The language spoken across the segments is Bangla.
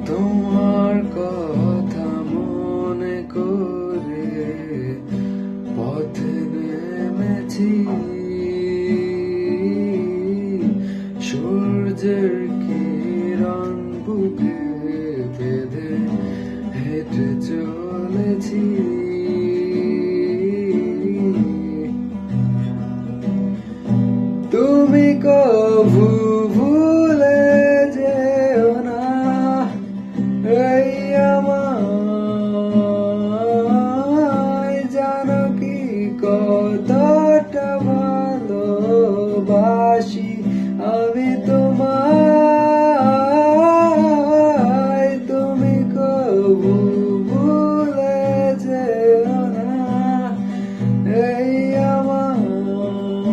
তোমার কথা মনে করে পথে নেমেছি, সূর্যের কিরণ বুকে বেঁধে হেঁটে চলেছি। তুমি কভু ভুলে যেও না এই আমায়, জানো কি কতটা ভালোবাসি আমি তোমায়। তুমি কভু ভুলে যেও না এই আমায়,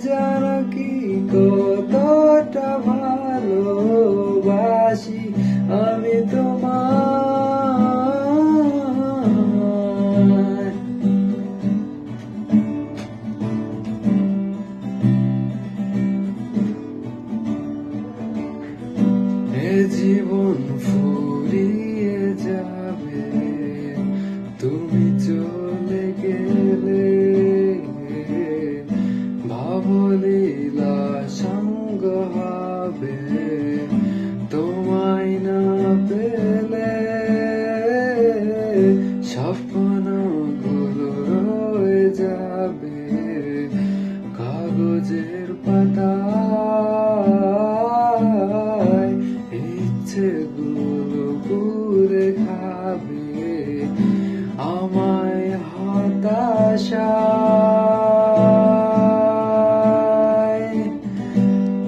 জানো কি কতটা ভালোবাসি আমি তোমায়। এ জীবন ফুরিয়ে যাবে তুমি চলে গেলে, ভাবলীলা সঙ্গ হবে তোমায় না পেলে। স্বপ্নগুলো রয়ে যাবে কাগজের পাতায়, ইচ্ছেগুলো পুড়ে খাবে আমায় হতাশায়।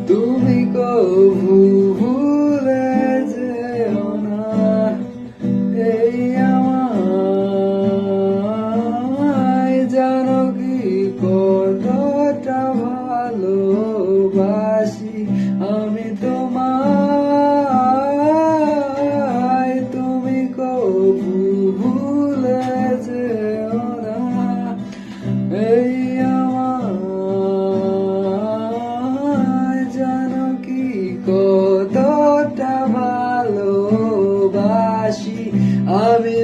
তুমি কভু ভুলে যেও না এই আমায়, জানো কি কতটা ভালোবাসি আমি তোমায়। তুমি কভু ভুলে যেও না এই আমায়, জানো কি কতটা ভালোবাসি আমি